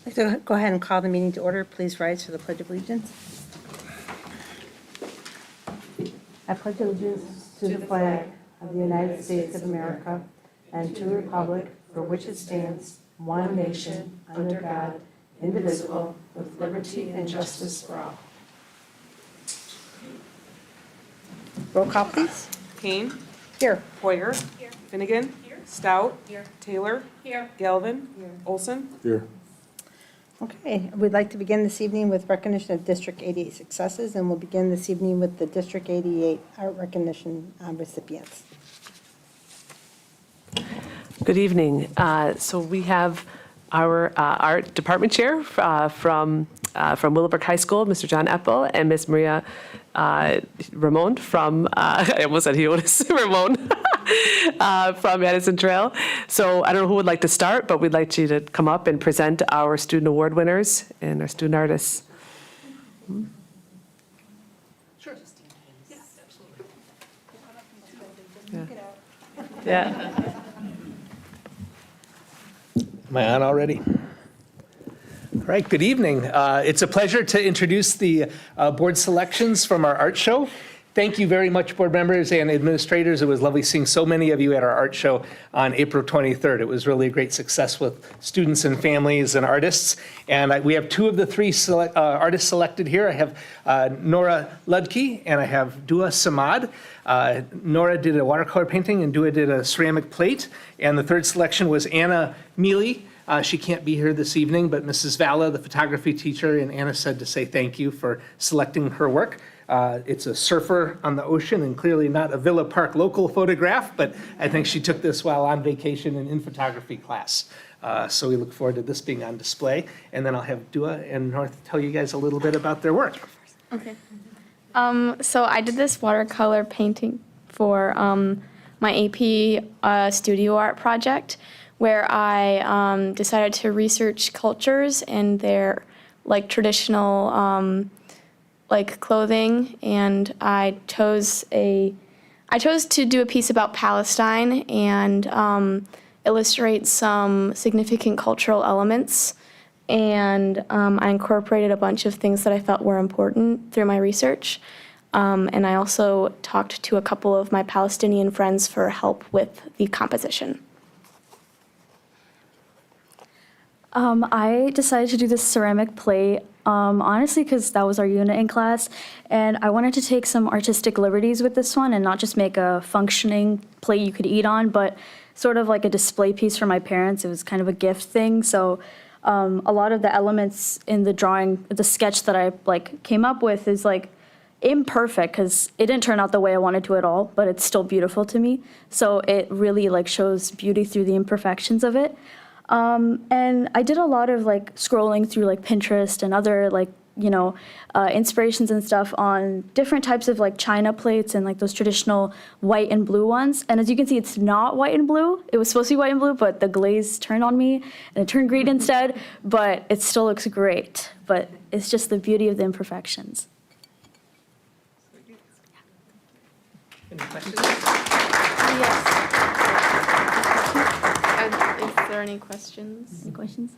I'd like to go ahead and call the meeting to order. Please rise for the Pledge of Allegiance. I pledge allegiance to the flag of the United States of America and to the republic for which it stands, one nation, under God, indivisible, with liberty and justice for all. Roll call, please. Kane. Here. Hoyer. Here. Finnegan. Here. Stout. Here. Taylor. Here. Galvin. Here. Olson. Here. Okay, we'd like to begin this evening with recognition of District 88 successes, and we'll begin this evening with the District 88 art recognition recipients. Good evening. So we have our art department chair from Willowbrook High School, Mr. John Eppel, and Miss Maria Ramon from, I almost said Hiotis, Ramon from Madison Trail. So I don't know who would like to start, but we'd like you to come up and present our student award winners and our student artists. Sure. Yes, absolutely. Yeah. Am I on already? All right, good evening. It's a pleasure to introduce the board selections from our art show. Thank you very much, board members and administrators. It was lovely seeing so many of you at our art show on April 23rd. It was really a great success with students and families and artists. And we have two of the three artists selected here. I have Nora Ludke and I have Dua Samad. Nora did a watercolor painting and Dua did a ceramic plate. And the third selection was Anna Mealy. She can't be here this evening, but Mrs. Vala, the photography teacher, and Anna said to say thank you for selecting her work. It's a surfer on the ocean and clearly not a Villa Park local photograph, but I think she took this while on vacation and in photography class. So we look forward to this being on display. And then I'll have Dua and North tell you guys a little bit about their work. Okay. So I did this watercolor painting for my AP studio art project, where I decided to research cultures and their traditional clothing, and I chose to do a piece about Palestine and illustrate some significant cultural elements, and I incorporated a bunch of things that I felt were important through my research, and I also talked to a couple of my Palestinian friends for help with the composition. I decided to do this ceramic plate, honestly, because that was our unit in class, and I wanted to take some artistic liberties with this one and not just make a functioning plate you could eat on, but sort of like a display piece for my parents. It was kind of a gift thing, so a lot of the elements in the drawing, the sketch that I came up with is imperfect because it didn't turn out the way I wanted to at all, but it's still beautiful to me. So it really shows beauty through the imperfections of it. And I did a lot of scrolling through Pinterest and other inspirations and stuff on different types of china plates and those traditional white and blue ones. And as you can see, it's not white and blue. It was supposed to be white and blue, but the glaze turned on me and it turned green instead. But it still looks great. But it's just the beauty of the imperfections. Any questions? Yes. Is there any questions? Any questions?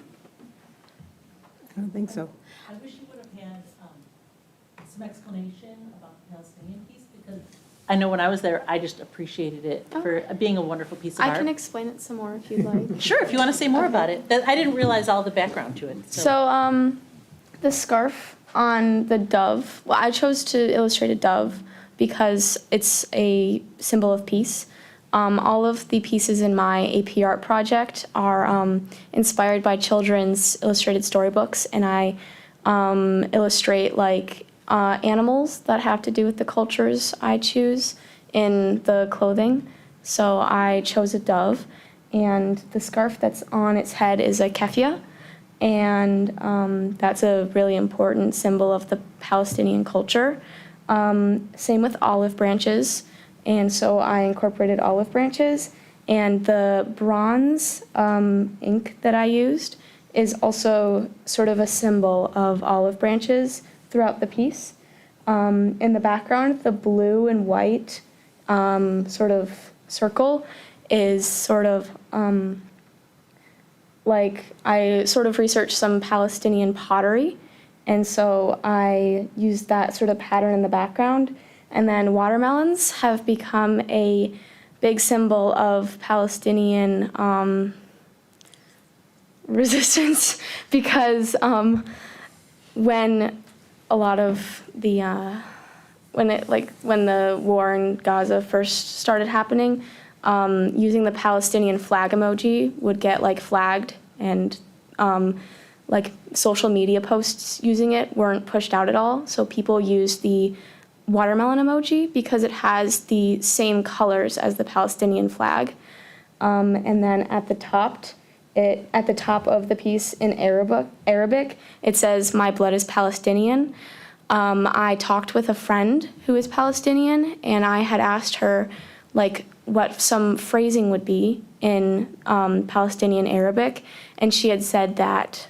I don't think so. I wish you would have had some explanation about the Palestinian piece, because I know when I was there, I just appreciated it for being a wonderful piece of art. I can explain it some more if you'd like. Sure, if you want to say more about it. I didn't realize all the background to it. So the scarf on the dove, well, I chose to illustrate a dove because it's a symbol of peace. All of the pieces in my AP art project are inspired by children's illustrated storybooks, and I illustrate animals that have to do with the cultures I choose in the clothing. So I chose a dove, and the scarf that's on its head is a keffiyeh, and that's a really important symbol of the Palestinian culture. Same with olive branches. And so I incorporated olive branches, and the bronze ink that I used is also sort of a symbol of olive branches throughout the piece. In the background, the blue and white sort of circle is sort of like I sort of researched some Palestinian pottery, and so I used that sort of pattern in the background. And then watermelons have become a big symbol of Palestinian resistance because when a lot of the when the war in Gaza first started happening, using the Palestinian flag emoji would get like flagged, and like social media posts using it weren't pushed out at all. So people used the watermelon emoji because it has the same colors as the Palestinian flag. And then at the top of the piece in Arabic, it says, "My blood is Palestinian." I talked with a friend who is Palestinian, and I had asked her like what some phrasing would be in Palestinian Arabic, and she had said that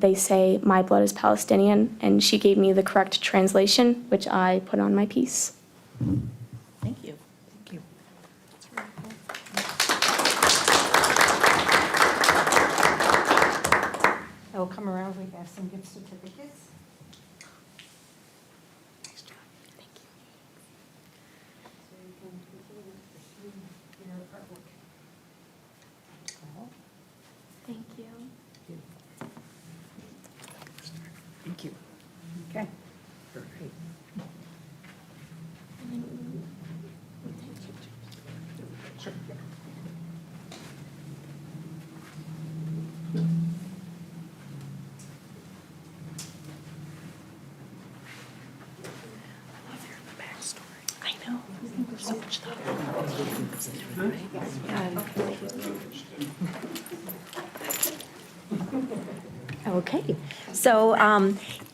they say, "My blood is Palestinian," and she gave me the correct translation, which I put on my piece. Thank you. Thank you. I will come around, we have some gift certificates. So you can continue to pursue your artwork. Thank you. Thank you. Okay. Sure. I know. There's so much stuff. Okay, so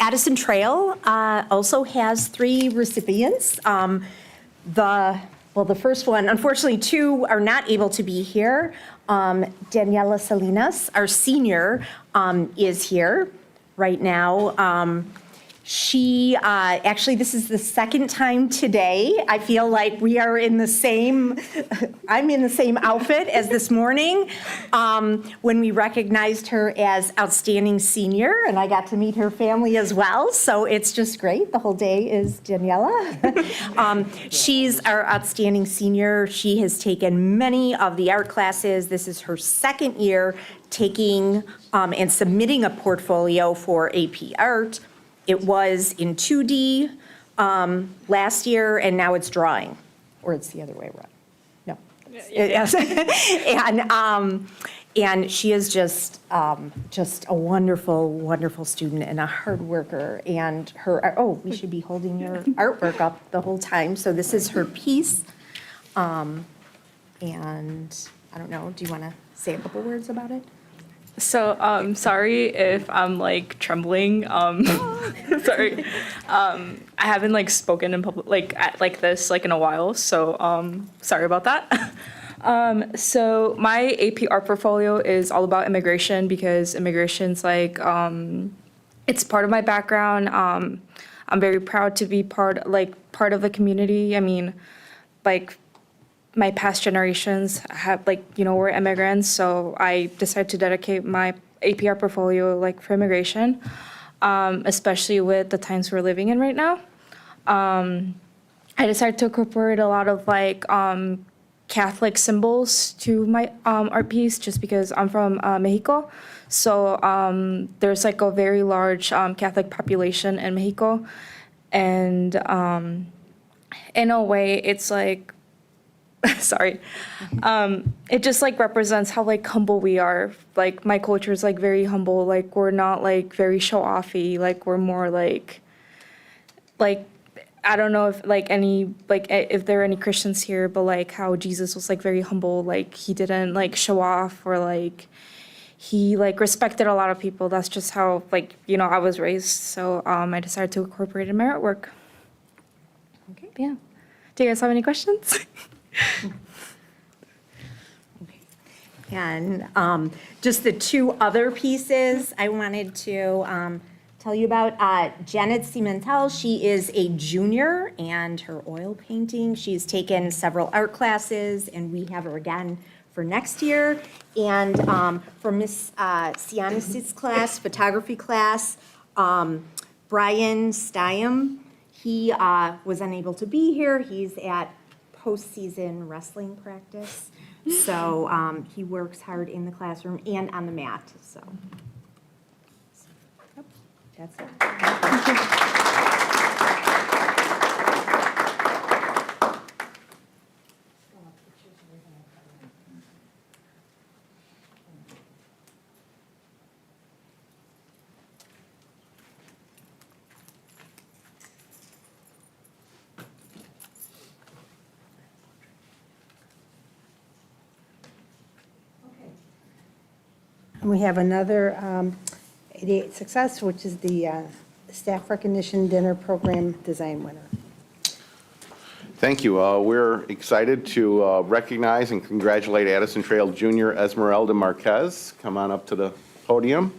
Addison Trail also has 3 recipients. The first one, unfortunately, 2 are not able to be here. Daniela Salinas, our senior, is here right now. She, actually, this is the second time today. I feel like we are in the same, I'm in the same outfit as this morning when we recognized her as outstanding senior, and I got to meet her family as well. So it's just great. The whole day is Daniela. She's our outstanding senior. She has taken many of the art classes. This is her second year taking and submitting a portfolio for AP Art. It was in 2D last year, and now it's drawing, or it's the other way around. No. Yes. And she is just a wonderful, wonderful student and a hard worker. And we should be holding your artwork up the whole time. So this is her piece. And I don't know, do you want to say a couple words about it? So, sorry if I'm like trembling. Sorry. I haven't like spoken in public like this like in a while. So, sorry about that. So my AP art portfolio is all about immigration because immigration's like it's part of my background. I'm very proud to be part of the community. I mean, like, my past generations have were immigrants, so I decided to dedicate my APR portfolio for immigration, especially with the times we're living in right now. I decided to incorporate a lot of Catholic symbols to my art piece just because I'm from Mexico. So there's a very large Catholic population in Mexico, and in a way it's sorry. It just represents how like humble we are. My culture is very humble. We're not very show-offy. We're more like I don't know if if there are any Christians here, but how Jesus was very humble. He didn't show off, or he respected a lot of people. That's just how I was raised. So I decided to incorporate it in my artwork. Okay. Yeah. Do you guys have any questions? And just the 2 other pieces I wanted to tell you about. Janet Cimentel, she is a junior, and her oil painting, she's taken several art classes, and we have her again for next year. And for Miss Sianis' class, photography class, Brian Stiam, he was unable to be here. He's at postseason wrestling practice. So he works hard in the classroom and on the mat, so. Yep, that's it. And we have another 88 success, which is the Staff Recognition Dinner Program Design winner. Thank you. We're excited to recognize and congratulate Addison Trail Junior Esmeralda Marquez. Come on up to the podium.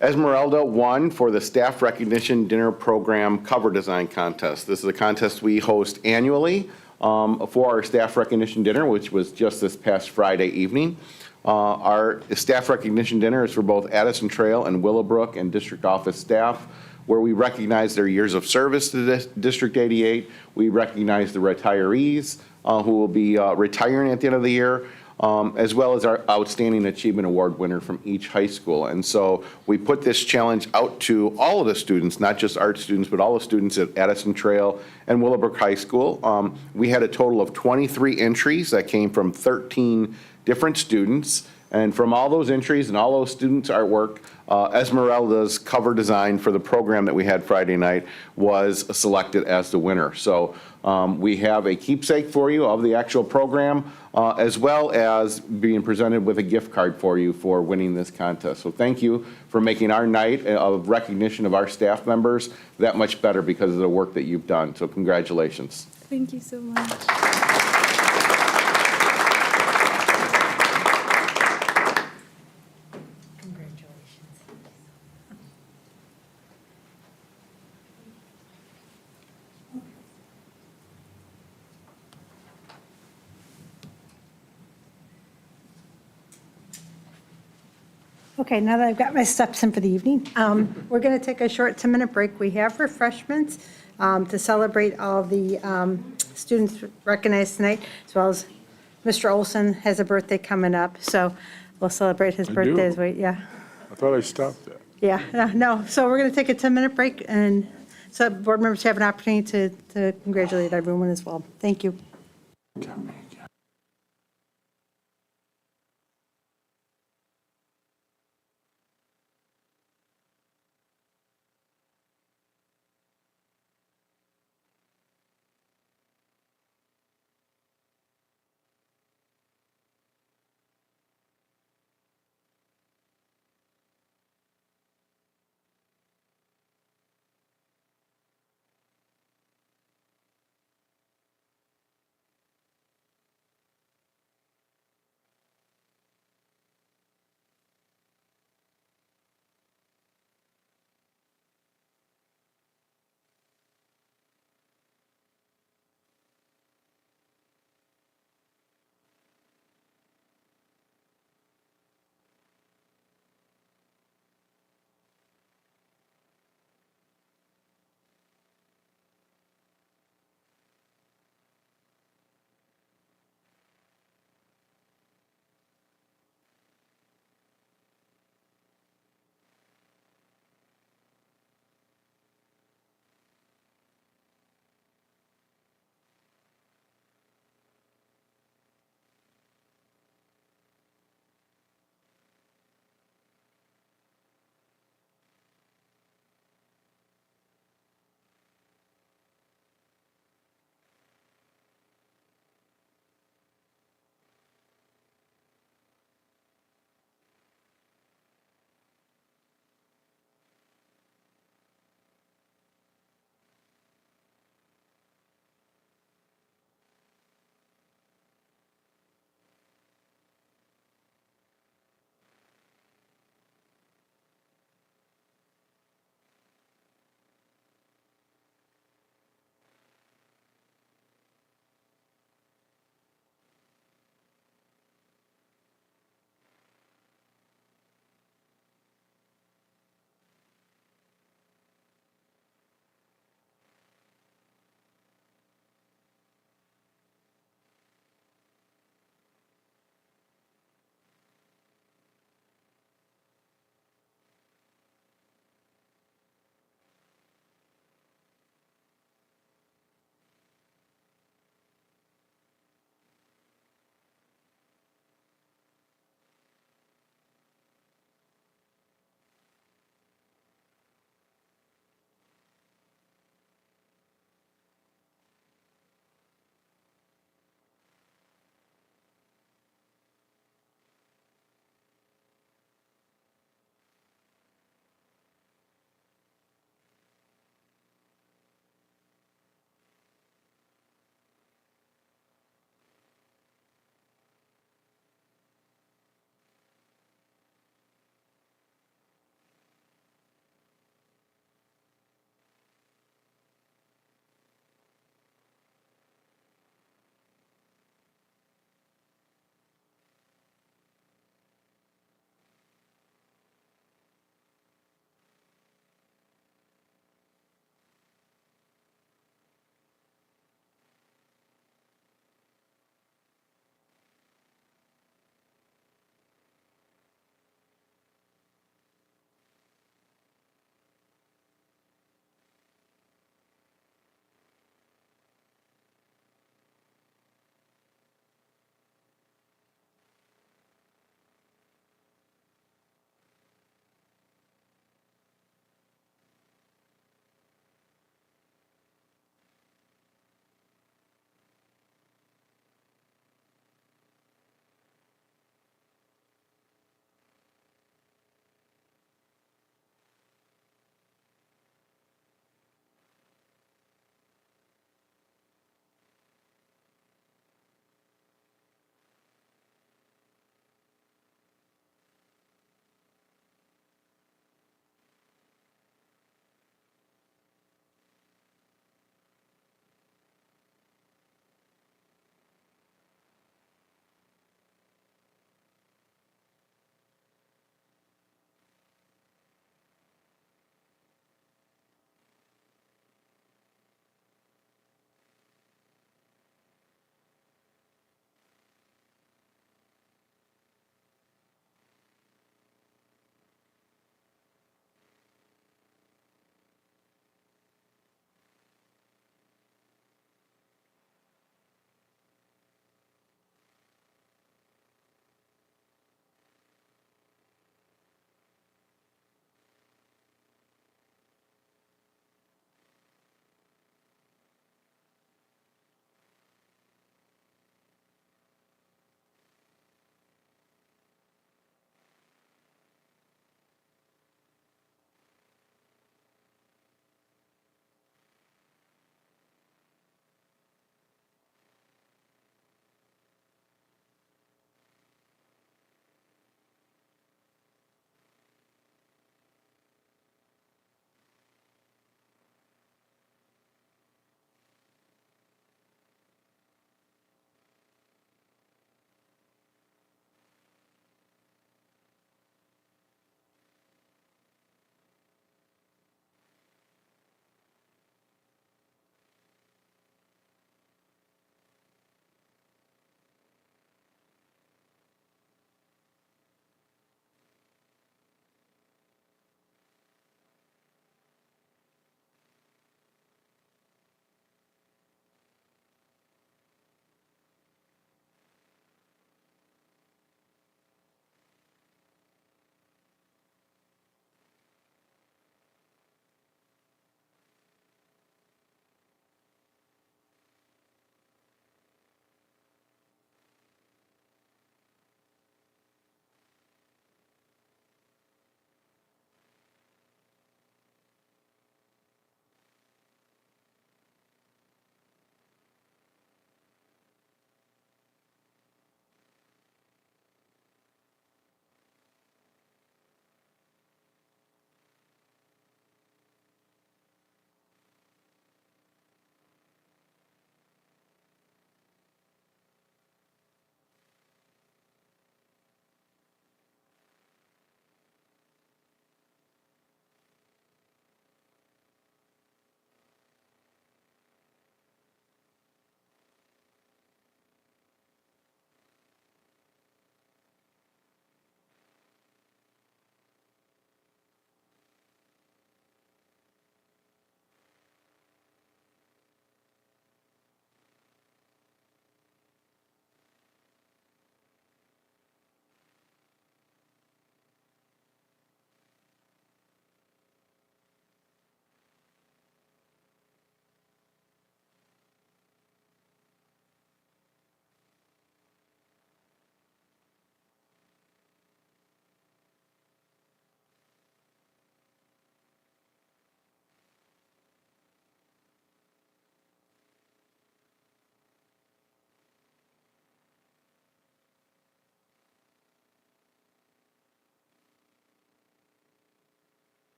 Esmeralda won for the Staff Recognition Dinner Program Cover Design Contest. This is a contest we host annually for our Staff Recognition Dinner, which was just this past Friday evening. Our Staff Recognition Dinner is for both Addison Trail and Willowbrook and District Office staff, where we recognize their years of service to District 88. We recognize the retirees who will be retiring at the end of the year, as well as our Outstanding Achievement Award winner from each high school. And so we put this challenge out to all of the students, not just art students, but all the students at Addison Trail and Willowbrook High School. We had a total of 23 entries that came from 13 different students. And from all those entries and all those students' artwork, Esmeralda's cover design for the program that we had Friday night was selected as the winner. So we have a keepsake for you of the actual program, as well as being presented with a gift card for you for winning this contest. So thank you for making our night of recognition of our staff members that much better because of the work that you've done. So congratulations. Thank you so much. Okay, now that I've got my steps in for the evening, we're going to take a short 10-minute break. We have refreshments to celebrate all the students recognized tonight, as well as Mr. Olson has a birthday coming up, so we'll celebrate his birthday as well. Yeah. I thought I stopped that. Yeah, no, so we're going to take a 10-minute break, and so board members have an opportunity to congratulate everyone as well. Thank you.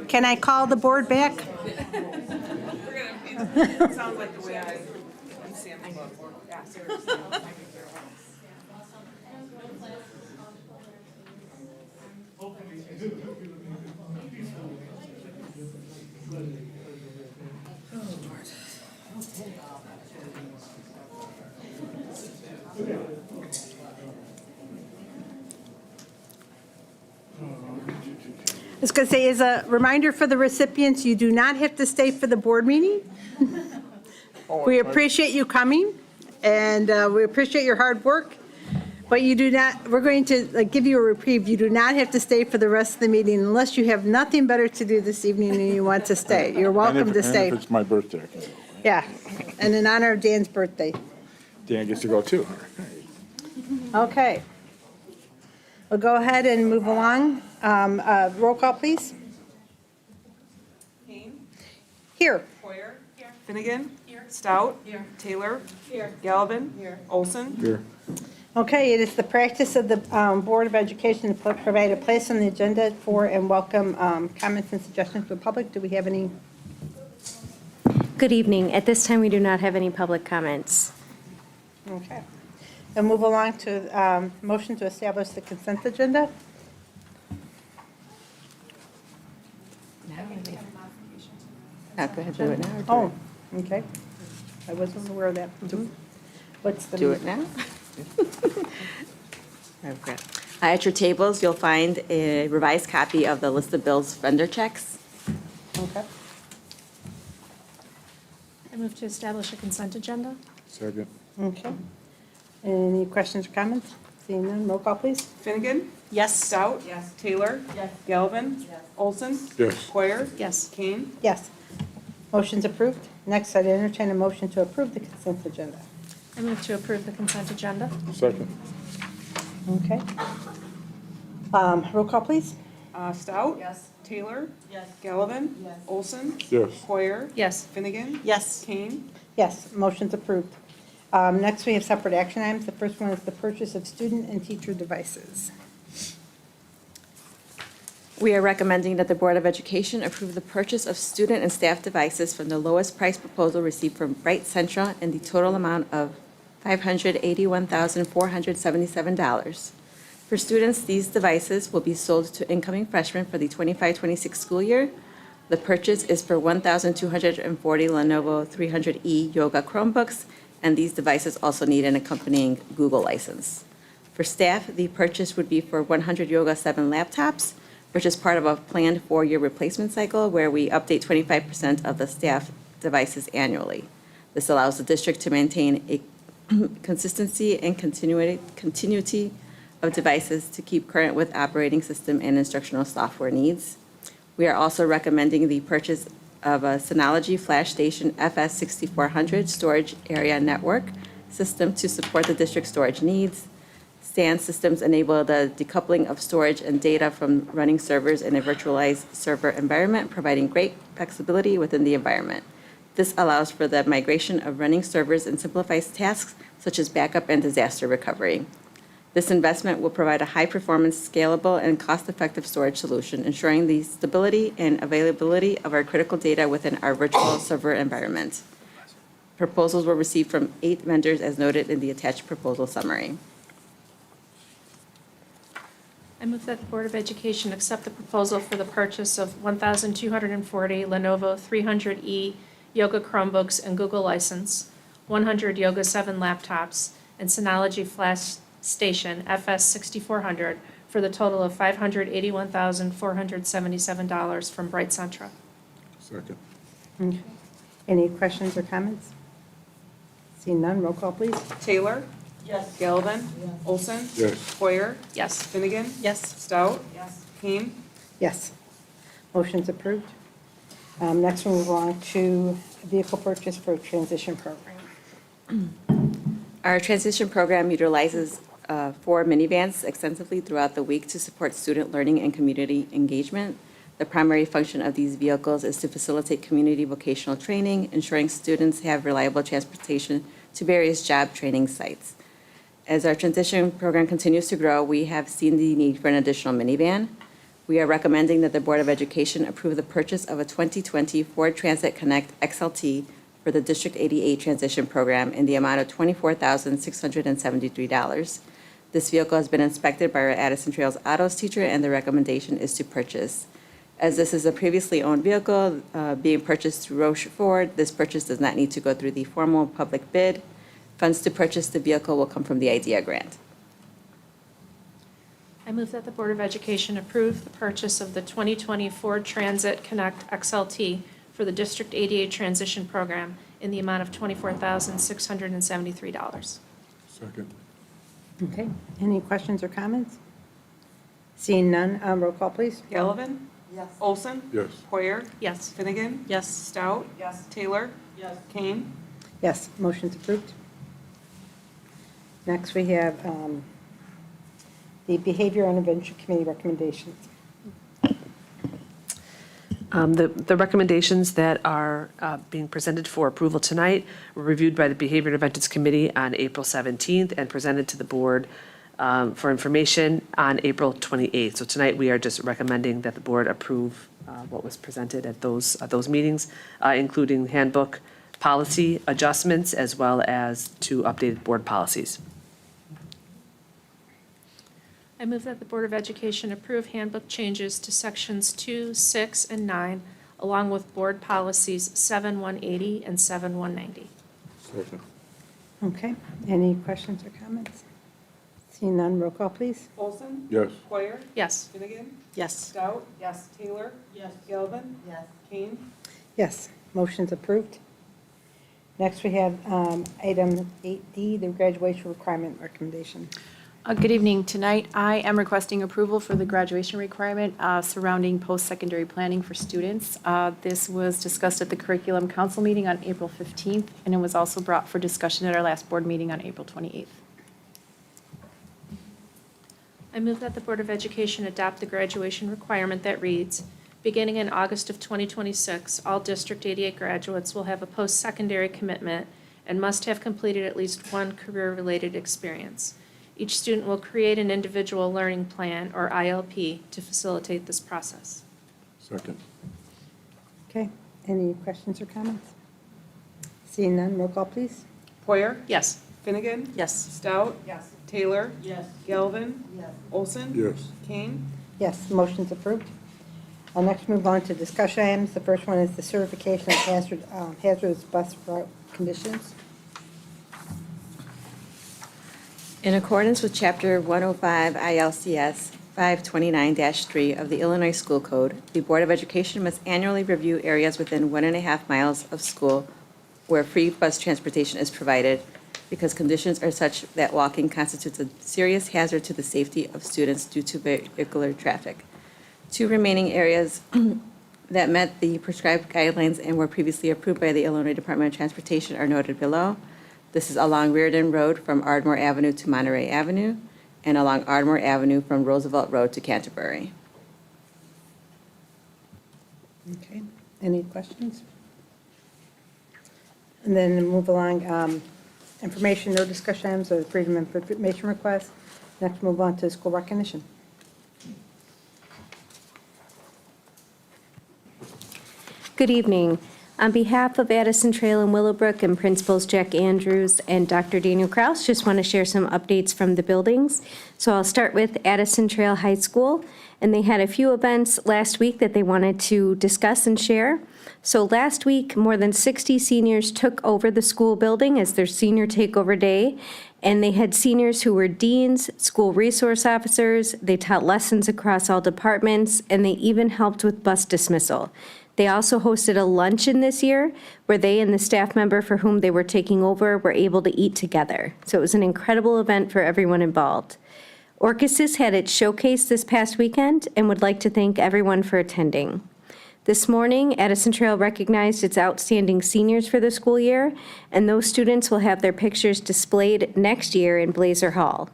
Can I call the board back? It sounds like the way I stand the book. Yeah, seriously. I was going to say, as a reminder for the recipients, you do not have to stay for the board meeting. We appreciate you coming, and we appreciate your hard work, but you do not, we're going to give you a reprieve. You do not have to stay for the rest of the meeting unless you have nothing better to do this evening and you want to stay. You're welcome to stay. And if it's my birthday, I can go. Yeah, and in honor of Dan's birthday. Dan gets to go too. Okay. We'll go ahead and move along. Roll call, please. Kane, Here. Poyer. Finnegan. Stout. Taylor. Galvin. Olson. Here. Okay, it is the practice of the Board of Education to provide a place on the agenda for and welcome comments and suggestions from the public. Do we have any? Good evening. At this time, we do not have any public comments. Okay. And move along to motion to establish the consent agenda. Go ahead, do it now. Oh, okay. I wasn't aware of that. What's the? Do it now? Okay. At your tables, you'll find a revised copy of the list of bills vendor checks. Okay. I move to establish a consent agenda. Second. Okay. Any questions or comments? Seeing none, roll call, please. Finnegan. Yes. Stout. Yes. Taylor. Yes. Galvin. Yes. Olson. Yes. Poyer. Yes. Kane. Yes. Motion's approved. Next, I'd entertain a motion to approve the consent agenda. I move to approve the consent agenda. Second. Okay. Roll call, please. Stout. Yes. Taylor. Yes. Galvin. Yes. Olson. Yes. Poyer. Yes. Finnegan. Yes. Kane. Yes, motion's approved. Next, we have separate action items. The first one is the purchase of student and teacher devices. We are recommending that the Board of Education approve the purchase of student and staff devices from the lowest price proposal received from Bright Central in the total amount of $581,477. For students, these devices will be sold to incoming freshmen for the 25-26 school year. The purchase is for 1,240 Lenovo 300E Yoga Chromebooks, and these devices also need an accompanying Google license. For staff, the purchase would be for 100 Yoga 7 laptops, which is part of a planned 4-year replacement cycle where we update 25% of the staff devices annually. This allows the district to maintain a consistency and continuity of devices to keep current with operating system and instructional software needs. We are also recommending the purchase of a Synology Flash Station FS6400 storage area network system to support the district's storage needs. SAN systems enable the decoupling of storage and data from running servers in a virtualized server environment, providing great flexibility within the environment. This allows for the migration of running servers and simplifies tasks such as backup and disaster recovery. This investment will provide a high-performance, scalable, and cost-effective storage solution, ensuring the stability and availability of our critical data within our virtual server environment. Proposals were received from 8 vendors as noted in the attached proposal summary. I move that the Board of Education accept the proposal for the purchase of 1,240 Lenovo 300E Yoga Chromebooks and Google license, 100 Yoga 7 laptops, and Synology Flash Station FS6400 for the total of $581,477 from Bright Central. Second. Okay. Any questions or comments? Seeing none, roll call, please. Taylor. Yes. Galvin. Olson. Yes. Poyer. Yes. Finnegan. Yes. Stout. Yes. Kane. Yes. Motion's approved. Next, we'll move on to vehicle purchase for a transition program. Our transition program utilizes 4 minivans extensively throughout the week to support student learning and community engagement. The primary function of these vehicles is to facilitate community vocational training, ensuring students have reliable transportation to various job training sites. As our transition program continues to grow, we have seen the need for an additional minivan. We are recommending that the Board of Education approve the purchase of a 2020 Ford Transit Connect XLT for the District 88 Transition Program in the amount of $24,673. This vehicle has been inspected by our Addison Trails Autos teacher, and the recommendation is to purchase. As this is a previously owned vehicle being purchased through Roche Ford, this purchase does not need to go through the formal public bid. Funds to purchase the vehicle will come from the IDEA grant. I move that the Board of Education approve the purchase of the 2020 Ford Transit Connect XLT for the District 88 Transition Program in the amount of $24,673. Second. Okay, any questions or comments? Seeing none, roll call, please. Galvin? Yes. Olson? Yes. Poyer? Yes. Finnegan? Yes. Stout? Yes. Taylor? Yes. Kane? Yes, motion's approved. Next, we have the Behavior Intervention Committee recommendations. The recommendations that are being presented for approval tonight were reviewed by the Behavior Interventions Committee on April 17th and presented to the board for information on April 28th. So tonight, we are just recommending that the board approve what was presented at those meetings, including handbook policy adjustments as well as 2 updated board policies. I move that the Board of Education approve handbook changes to sections 2, 6, and 9, along with board policies 7-180 and 7-190. Second. Okay, any questions or comments? Seeing none, roll call, please. Olson? Yes. Poyer? Yes. Finnegan? Yes. Stout? Yes. Taylor? Yes. Galvin? Yes. Kane? Yes, motion's approved. Next, we have item 8D, the graduation requirement recommendation. Good evening. Tonight, I am requesting approval for the graduation requirement surrounding post-secondary planning for students. This was discussed at the Curriculum Council meeting on April 15th, and it was also brought for discussion at our last board meeting on April 28th. I move that the Board of Education adopt the graduation requirement that reads, beginning in August of 2026, all District 88 graduates will have a post-secondary commitment and must have completed at least one career-related experience. Each student will create an individual learning plan, or ILP, to facilitate this process. Second. Okay, any questions or comments? Seeing none, roll call, please. Poyer? Yes. Finnegan? Yes. Stout? Yes. Taylor? Yes. Galvin? Yes. Olson? Yes. Kane? Yes, motion's approved. I'll next move on to discussion items. The first one is the certification of hazardous bus route conditions. In accordance with Chapter 105 ILCS 529-3 of the Illinois School Code, the Board of Education must annually review areas within 1.5 miles of school where free bus transportation is provided because conditions are such that walking constitutes a serious hazard to the safety of students due to vehicular traffic. 2 remaining areas that met the prescribed guidelines and were previously approved by the Illinois Department of Transportation are noted below. This is along Reardon Road from Ardmore Avenue to Monterey Avenue, and along Ardmore Avenue from Roosevelt Road to Canterbury. Okay, any questions? And then move along, information, no discussion items, or freedom of information request. Next, move on to school recognition. Good evening. On behalf of Addison Trail and Willowbrook and Principals Jack Andrews and Dr. Daniel Kraus, just want to share some updates from the buildings. So I'll start with Addison Trail High School, and they had a few events last week that they wanted to discuss and share. So last week, more than 60 seniors took over the school building as their senior takeover day, and they had seniors who were deans, school resource officers, they taught lessons across all departments, and they even helped with bus dismissal. They also hosted a luncheon this year where they and the staff member for whom they were taking over were able to eat together. So it was an incredible event for everyone involved. Orchesis had its showcase this past weekend and would like to thank everyone for attending. This morning, Addison Trail recognized its outstanding seniors for the school year, and those students will have their pictures displayed next year in Blazer Hall.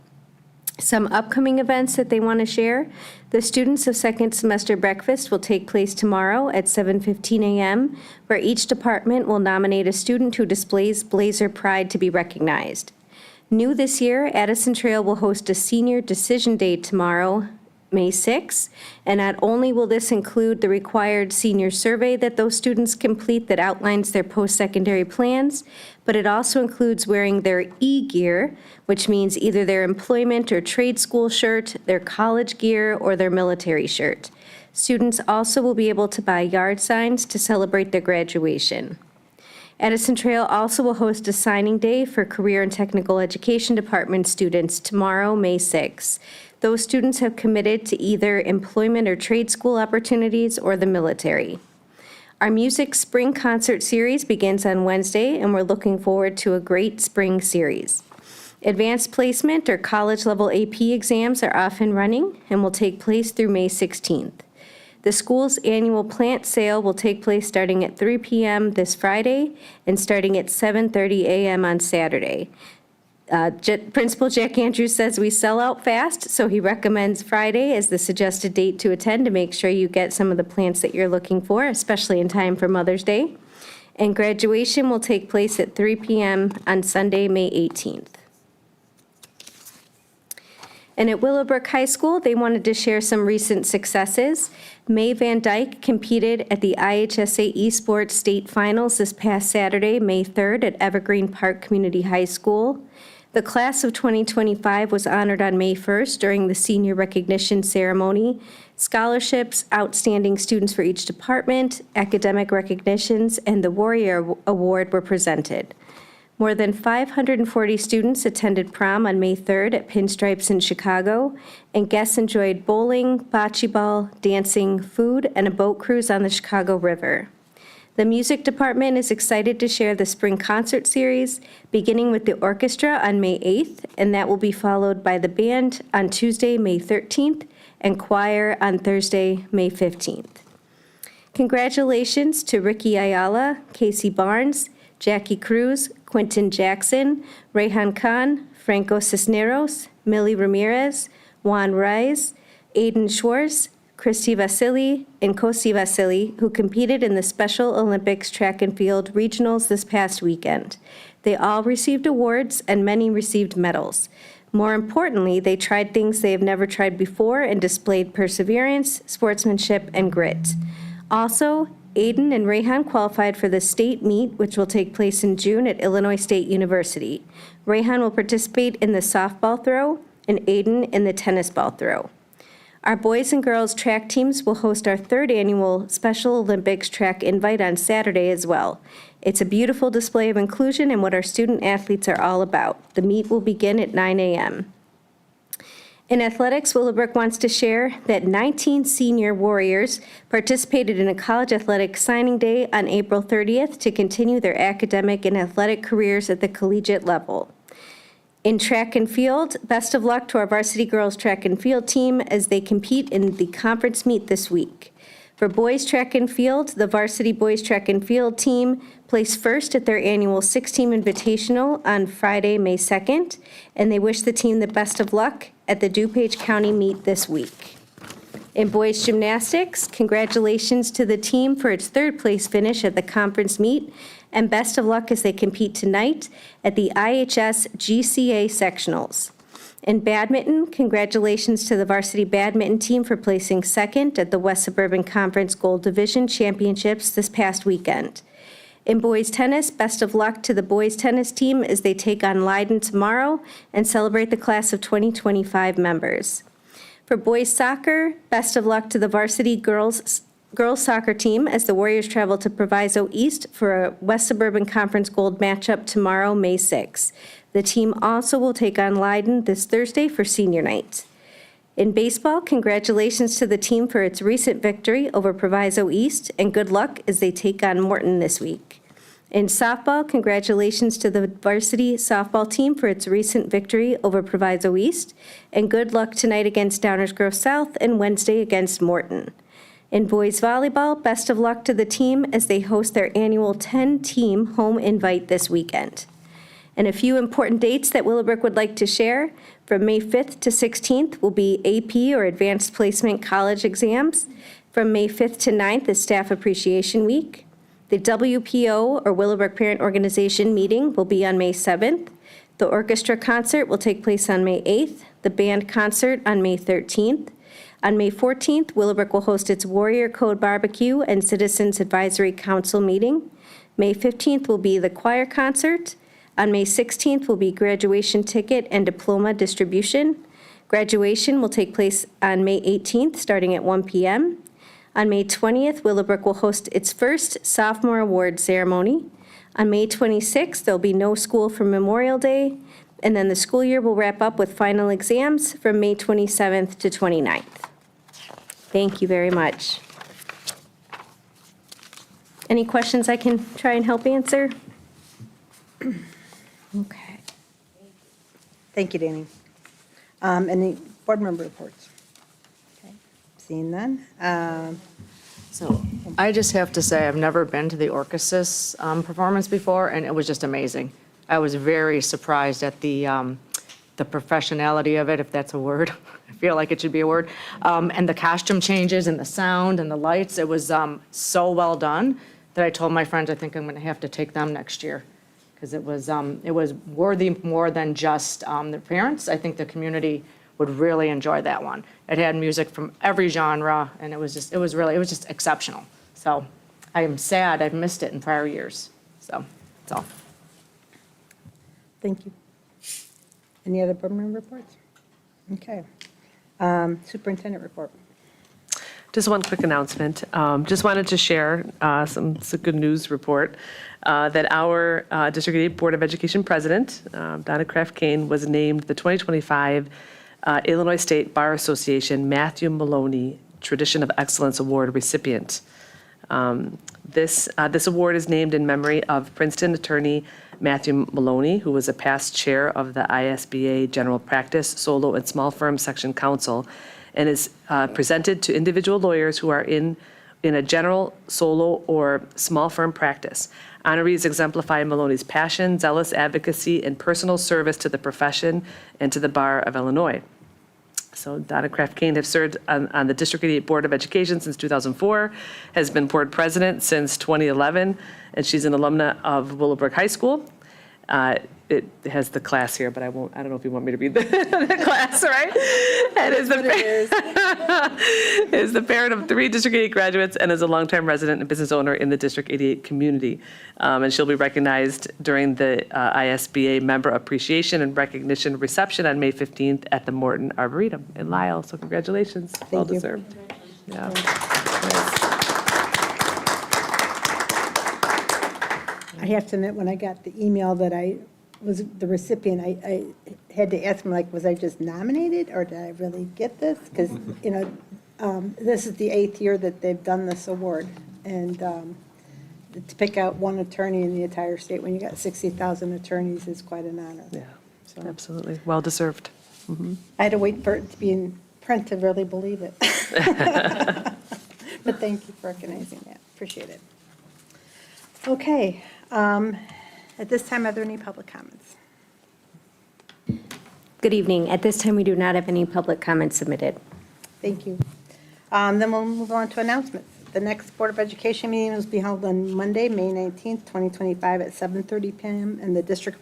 Some upcoming events that they want to share. The students of second semester breakfast will take place tomorrow at 7:15 a.m., where each department will nominate a student who displays Blazer pride to be recognized. New this year, Addison Trail will host a senior decision day tomorrow, May 6th. And not only will this include the required senior survey that those students complete that outlines their post-secondary plans, but it also includes wearing their e-gear, which means either their employment or trade school shirt, their college gear, or their military shirt. Students also will be able to buy yard signs to celebrate their graduation. Addison Trail also will host a signing day for Career and Technical Education Department students tomorrow, May 6th. Those students have committed to either employment or trade school opportunities or the military. Our Music Spring Concert Series begins on Wednesday, and we're looking forward to a great spring series. Advanced placement or college-level AP exams are off and running and will take place through May 16th. The school's annual plant sale will take place starting at 3 p.m. this Friday and starting at 7:30 a.m. on Saturday. Principal Jack Andrews says we sell out fast, so he recommends Friday as the suggested date to attend to make sure you get some of the plants that you're looking for, especially in time for Mother's Day. And graduation will take place at 3 p.m. on Sunday, May 18th. And at Willowbrook High School, they wanted to share some recent successes. Mae Van Dyke competed at the IHSA Esports State Finals this past Saturday, May 3rd, at Evergreen Park Community High School. The class of 2025 was honored on May 1st during the senior recognition ceremony. Scholarships, outstanding students for each department, academic recognitions, and the Warrior Award were presented. More than 540 students attended prom on May 3rd at Pinstripes in Chicago, and guests enjoyed bowling, bocce ball, dancing, food, and a boat cruise on the Chicago River. The music department is excited to share the spring concert series, beginning with the orchestra on May 8th, and that will be followed by the band on Tuesday, May 13th, and choir on Thursday, May 15th. Congratulations to Ricky Ayala, Casey Barnes, Jackie Cruz, Quentin Jackson, Rehan Khan, Franco Cisneros, Millie Ramirez, Juan Reyes, Aiden Schwartz, Christy Vasily, and Kosi Vasily, who competed in the Special Olympics track and field regionals this past weekend. They all received awards, and many received medals. More importantly, they tried things they have never tried before and displayed perseverance, sportsmanship, and grit. Also, Aiden and Rehan qualified for the state meet, which will take place in June at Illinois State University. Rehan will participate in the softball throw, and Aiden in the tennis ball throw. Our boys and girls track teams will host our third annual Special Olympics track invite on Saturday as well. It's a beautiful display of inclusion and what our student athletes are all about. The meet will begin at 9 a.m. In athletics, Willowbrook wants to share that 19 senior Warriors participated in a college athletics signing day on April 30th to continue their academic and athletic careers at the collegiate level. In track and field, best of luck to our varsity girls track and field team as they compete in the conference meet this week. For boys track and field, the varsity boys track and field team placed first at their annual 6-team invitational on Friday, May 2nd, and they wish the team the best of luck at the DuPage County meet this week. In boys gymnastics, congratulations to the team for its third place finish at the conference meet, and best of luck as they compete tonight at the IHS GCA sectionals. In badminton, congratulations to the varsity badminton team for placing second at the West Suburban Conference Gold Division Championships this past weekend. In boys tennis, best of luck to the boys tennis team as they take on Leiden tomorrow and celebrate the class of 2025 members. For boys soccer, best of luck to the varsity girls soccer team as the Warriors travel to Proviso East for a West Suburban Conference Gold matchup tomorrow, May 6th. The team also will take on Leiden this Thursday for senior night. In baseball, congratulations to the team for its recent victory over Proviso East, and good luck as they take on Morton this week. In softball, congratulations to the varsity softball team for its recent victory over Proviso East, and good luck tonight against Downers Grove South and Wednesday against Morton. In boys volleyball, best of luck to the team as they host their annual 10-team home invite this weekend. And a few important dates that Willowbrook would like to share. From May 5th to 16th will be AP or Advanced Placement College exams. From May 5th to 9th is Staff Appreciation Week. The WPO or Willowbrook Parent Organization meeting will be on May 7th. The orchestra concert will take place on May 8th. The band concert on May 13th. On May 14th, Willowbrook will host its Warrior Code Barbecue and Citizens Advisory Council meeting. May 15th will be the choir concert. On May 16th will be graduation ticket and diploma distribution. Graduation will take place on May 18th, starting at 1 p.m. On May 20th, Willowbrook will host its first sophomore award ceremony. On May 26th, there'll be no school for Memorial Day, and then the school year will wrap up with final exams from May 27th to 29th. Thank you very much. Any questions I can try and help answer? Okay. Thank you, Danny. Any board member reports? Okay, seeing none. So I just have to say, I've never been to the Orchesis performance before, and it was just amazing. I was very surprised at the professionality of it, if that's a word. I feel like it should be a word. And the costume changes and the sound and the lights, it was so well done that I told my friends, I think I'm going to have to take them next year, because it was worthy more than just the parents. I think the community would really enjoy that one. It had music from every genre, and it was just exceptional. So I am sad I've missed it in prior years. So that's all. Thank you. Any other board member reports? Okay. Superintendent report. Just one quick announcement. Just wanted to share some good news report that our District 8 Board of Education President, Donna Kraft-Kane, was named the 2025 Illinois State Bar Association Matthew Maloney Tradition of Excellence Award recipient. This award is named in memory of Princeton attorney Matthew Maloney, who was a past chair of the ISBA General Practice, Solo, and Small Firm Section Council, and is presented to individual lawyers who are in a general, solo, or small firm practice. Honorees exemplify Maloney's passion, zealous advocacy, and personal service to the profession and to the Bar of Illinois. So Donna Kraft-Kane has served on the District 88 Board of Education since 2004, has been board president since 2011, and she's an alumna of Willowbrook High School. It has the class here, but I don't know if you want me to read the class, right? And is the parent of 3 District 88 graduates and is a longtime resident and business owner in the District 88 community. And she'll be recognized during the ISBA Member Appreciation and Recognition Reception on May 15th at the Morton Arboretum in Lisle. So congratulations, well deserved. Yeah. I have to admit, when I got the email that I was the recipient, I had to ask him, like, was I just nominated, or did I really get this? Because, this is the 8th year that they've done this award. And to pick out one attorney in the entire state when you got 60,000 attorneys is quite an honor. Yeah, so absolutely, well deserved. I had to wait for it to be in print to really believe it. But thank you for recognizing that. Appreciate it. Okay. At this time, are there any public comments? Good evening. At this time, we do not have any public comments submitted. Thank you. Then we'll move on to announcements. The next Board of Education meeting will be held on Monday, May 19th, 2025 at 7:30 p.m. in the District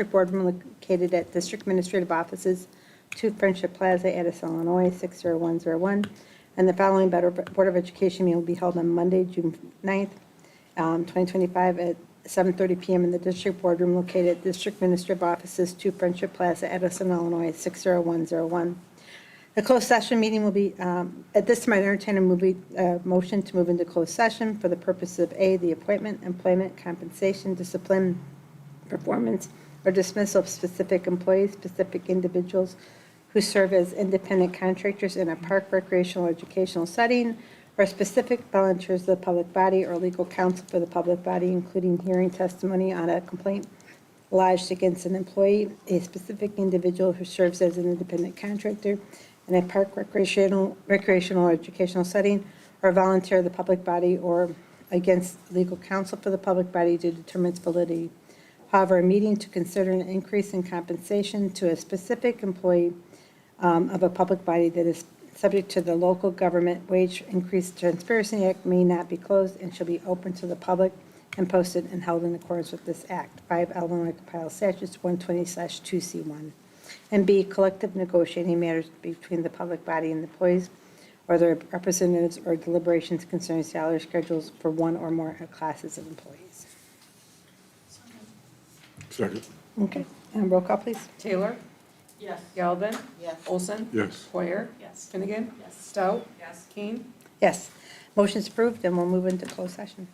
Boardroom located at District Administrative Offices, 2 Friendship Plaza, Addison, Illinois, 60101. And the following Board of Education meeting will be held on Monday, June 9th, 2025 at 7:30 p.m. in the District Boardroom located at District Administrative Offices, 2 Friendship Plaza, Edison, Illinois, 60101. The closed session meeting will be, at this time, I entertain a motion to move into closed session for the purpose of A, the appointment, employment, compensation, discipline, performance, or dismissal of specific employees, specific individuals who serve as independent contractors in a park, recreational, or educational setting, or specific volunteers of the public body or legal counsel for the public body, including hearing testimony on a complaint lodged against an employee, a specific individual who serves as an independent contractor in a park, recreational, or educational setting, or a volunteer of the public body or against legal counsel for the public body to determine its validity. However, a meeting to consider an increase in compensation to a specific employee of a public body that is subject to the Local Government Wage Increase Transparency Act may not be closed and shall be open to the public and posted and held in accordance with this act. 5 Illinois Compiled Statutes 120/2C1. And B, collective negotiating matters between the public body and employees or their representatives or deliberations concerning salary schedules for one or more classes of employees. Second. Okay, and roll call, please. Taylor? Yes. Galvin? Yes. Olson? Yes. Poyer? Yes. Finnegan? Yes. Stout? Kane? Yes, motion's approved, and we'll move into closed session.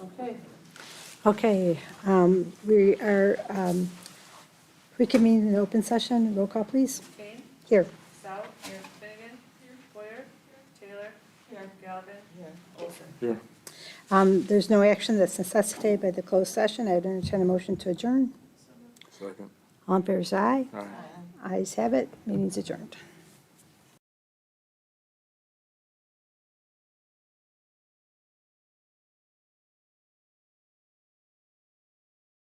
Okay. Okay, we are reconvening an open session. Roll call, please. Kane? Here. Stout? Here. Finnegan? Here. Boyer? Taylor? Here. Galvin? Here. Olson? Here. There's no action that's necessitated by the closed session. I'd entertain a motion to adjourn. Second. All in favor, say aye. Aye. Ayes have it. Meeting's adjourned.